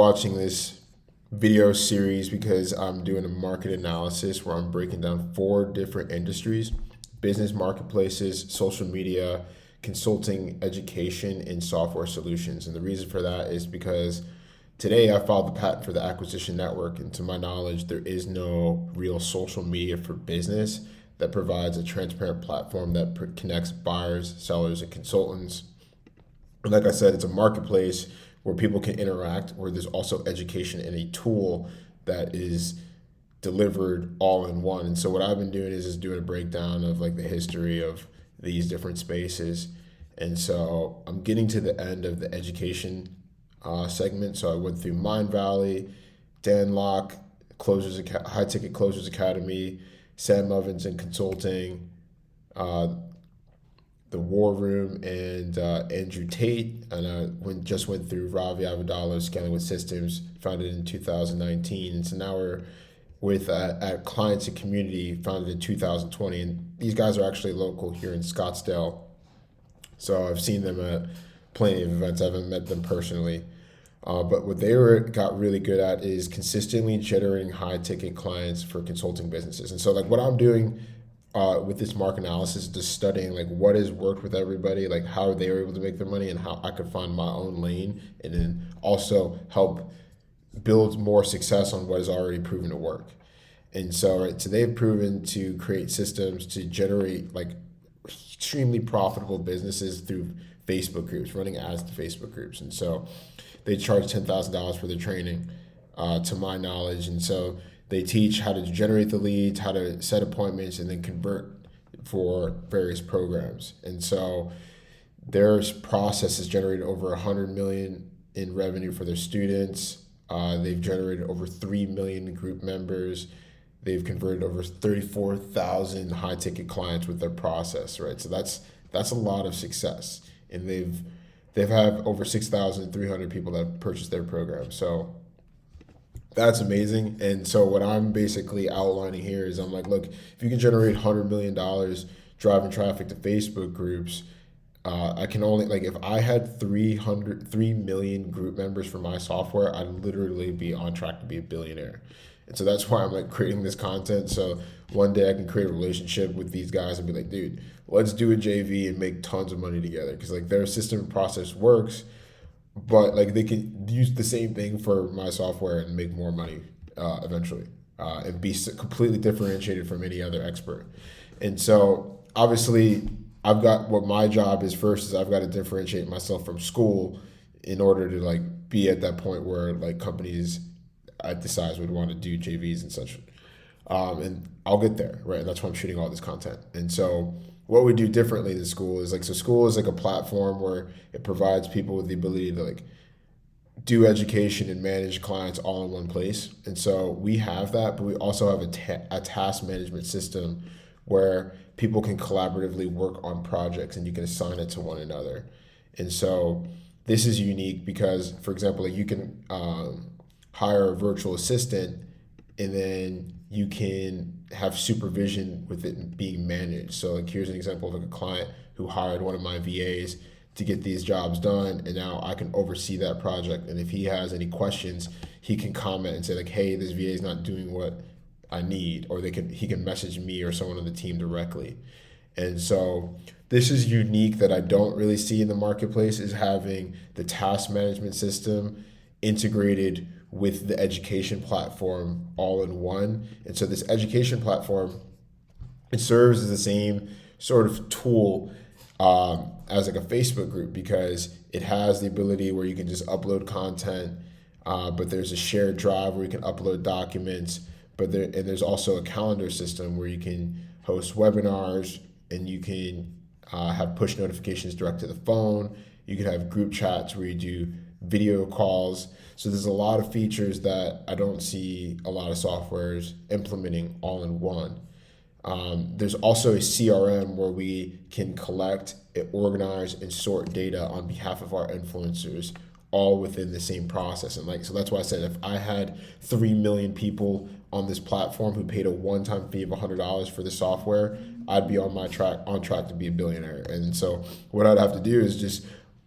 Watching this video series because I'm doing a market analysis where I'm breaking down four different industries: business marketplaces, social media, consulting, education, and software solutions. And the reason for that is because today I filed the patent for the acquisition network. And to my knowledge, there is no real social media for business that provides a transparent platform that connects buyers, sellers, and consultants. And like I said, it's a marketplace where people can interact, where there's also education and a tool that is delivered all in one. And so what I've been doing is doing a breakdown of like the history of these different spaces. And so I'm getting to the end of the education segment. So I went through Mind Valley, Dan Locke, High Ticket Closers Academy, Sam Ovens and Consulting, uh, the War Room, and Andrew Tate, and just went through Ravi Avadalo's Scaling with Systems, founded in 2019, and so now we're with at Clients and Community, founded in 2020, and these guys are actually local here in Scottsdale, so I've seen them at plenty of events. I haven't met them personally, but what got really good at is consistently generating high ticket clients for consulting businesses, and so like what I'm doing with this market analysis, just studying like what has worked with everybody, like how they were able to make their money, and how I could find my own lane, and then also help build more success on what has already proven to work. And so, right, so they've proven to create systems to generate like extremely profitable businesses through Facebook groups, running ads to Facebook groups. And so they charge $10,000 for their training, to my knowledge. And so they teach how to generate the leads, how to set appointments, and then convert for various programs. And so their process has generated over 100 million in revenue for their students. They've generated over 3 million group members. They've converted over 34,000 high ticket clients with their process, right? So that's a lot of success. And they've had over 6,300 people that have purchased their program. So that's amazing. And so what I'm basically outlining here is I'm like, look, if you can generate $100 million driving traffic to Facebook groups, I can only, like, if I had 3 million group members for my software, I'd literally be on track to be a billionaire. And so that's why I'm like creating this content. So one day I can create a relationship with these guys and be like, dude, let's do a JV and make tons of money together. Cause like their system and process works, but like they can use the same thing for my software and make more money eventually, and be completely differentiated from any other expert. And so obviously I've got, what my job is first is I've got to differentiate myself from school in order to like be at that point where like companies at the size would want to do JVs and such. And I'll get there, right? And that's why I'm shooting all this content. And so what we do differently than school is like, so school is like a platform where it provides people with the ability to like do education and manage clients all in one place. And so we have that, but we also have a task management system where people can collaboratively work on projects and you can assign it to one another. And so this is unique because, for example, like you can hire a virtual assistant, and then you can have supervision with it being managed. So like here's an example of like a client who hired one of my VAs to get these jobs done, and now I can oversee that project. And if he has any questions, he can comment and say like, hey, this VA is not doing what I need, or he can message me or someone on the team directly. And so this is unique that I don't really see in the marketplace, is having the task management system integrated with the education platform all in one. And so this education platform, it serves as the same sort of tool as like a Facebook group, because it has the ability where you can just upload content, but there's a shared drive where you can upload documents, and there's also a calendar system where you can host webinars, and you can have push notifications direct to the phone. You can have group chats where you do video calls. So there's a lot of features that I don't see a lot of softwares implementing all in one. There's also a CRM where we can collect, organize, and sort data on behalf of our influencers, all within the same process. And like, so that's why I said if I had 3 million people on this platform who paid a one-time fee of $100 for the software, I'd be on track to be a billionaire. And so what I'd have to do is just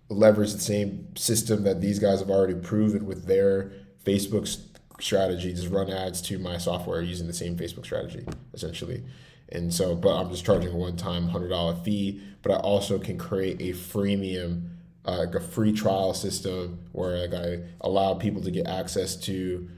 leverage the same system that these guys have already proven with their Facebook's strategy, just run ads to my software using the same Facebook strategy, essentially. And so, but I'm just charging a one-time $100 fee, but I also can create a freemium, like a free trial system where like I allow people to get access to,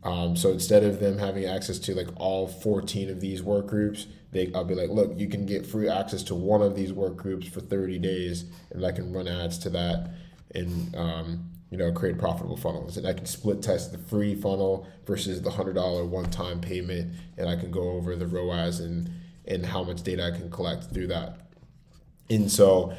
so instead of them having access to like all 14 of these work groups, I'll be like, look, you can get free access to one of these work groups for 30 days, and I can run ads to that and create profitable funnels. And I can split test the free funnel versus the $100 one-time payment, and I can go over the ROAS and how much data I can collect through that. And so,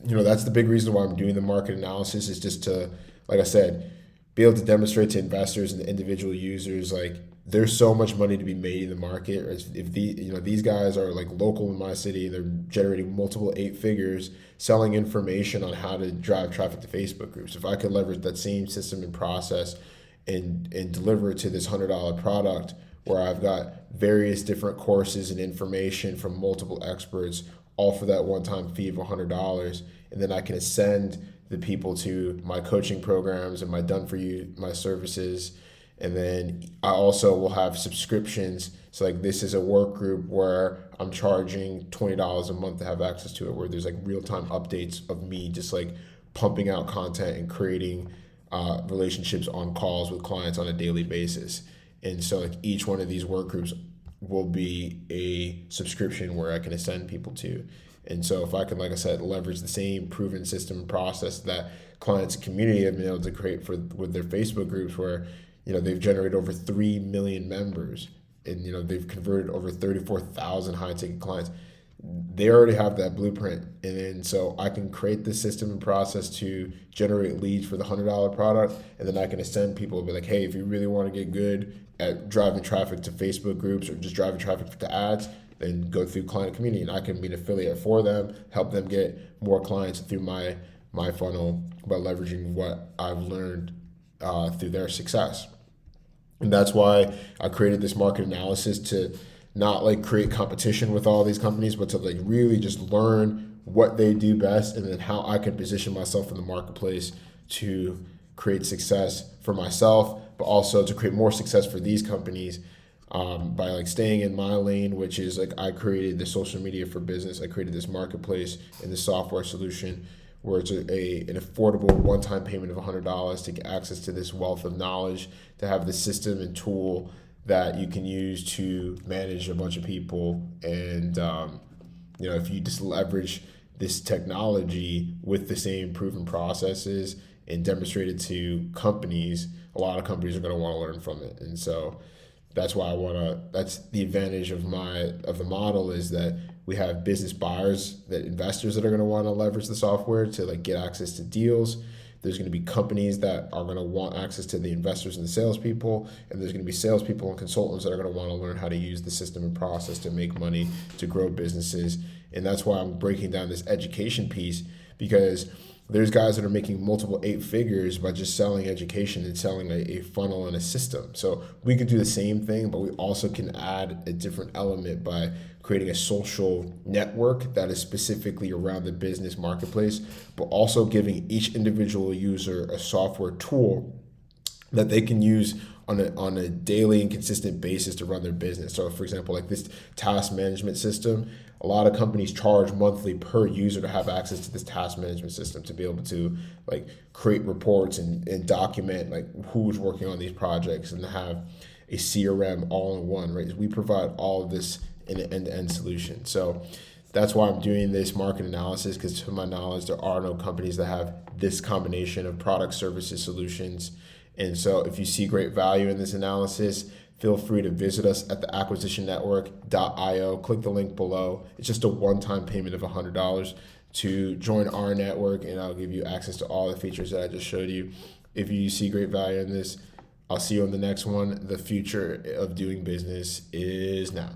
that's the big reason why I'm doing the market analysis, is just to, like I said, be able to demonstrate to investors and individual users, like, there's so much money to be made in the market. If these guys are like local in my city, they're generating multiple 8 figures selling information on how to drive traffic to Facebook groups. If I could leverage that same system and process and deliver it to this $100 product where I've got various different courses and information from multiple experts, all for that one-time fee of $100, and then I can send the people to my coaching programs and my my services. And then I also will have subscriptions. So like, this is a work group where I'm charging $20 a month to have access to it, where there's like real-time updates of me just like pumping out content and creating relationships on calls with clients on a daily basis. And so like, each one of these work groups will be a subscription where I can send people to. And so if I can, like I said, leverage the same proven system and process that clients and community have been able to create with their Facebook groups, where they've generated over 3 million members, and they've converted over 34,000 high ticket clients. They already have that blueprint, and then so I can create the system and process to generate leads for the $100 product, and then I can send people and be like, hey, if you really want to get good at driving traffic to Facebook groups or just driving traffic to ads, then go through client community, and I can be an affiliate for them, help them get more clients through my funnel by leveraging what I've learned through their success. And that's why I created this market analysis, to not like create competition with all these companies, but to like really just learn what they do best, and then how I can position myself in the marketplace to create success for myself, but also to create more success for these companies by like staying in my lane, which is like, I created the social media for business. I created this marketplace and the software solution where it's an affordable one-time payment of $100 to get access to this wealth of knowledge, to have the system and tool that you can use to manage a bunch of people. And, if you just leverage this technology with the same proven processes and demonstrate it to companies, a lot of companies are going to want to learn from it. And so that's why that's the advantage of the model, is that we have business buyers, that investors that are going to want to leverage the software to like get access to deals. There's going to be companies that are going to want access to the investors and the salespeople, and there's going to be salespeople and consultants that are going to want to learn how to use the system and process to make money, to grow businesses. And that's why I'm breaking down this education piece, because there's guys that are making multiple 8 figures by just selling education and selling a funnel and a system. So we could do the same thing, but we also can add a different element by creating a social network that is specifically around the business marketplace, but also giving each individual user a software tool that they can use on a daily and consistent basis to run their business. So for example, like this task management system, a lot of companies charge monthly per user to have access to this task management system, to be able to like create reports and document like who's working on these projects, and to have a CRM all in one, right? We provide all of this in an end-to-end solution. So that's why I'm doing this market analysis, because to my knowledge, there are no companies that have this combination of product, services, solutions. And so if you see great value in this analysis, feel free to visit us at theacquisitionnetwork.io. Click the link below. It's just a one-time payment of $100 to join our network, and I'll give you access to all the features that I just showed you. If you see great value in this, I'll see you on the next one. The future of doing business is now.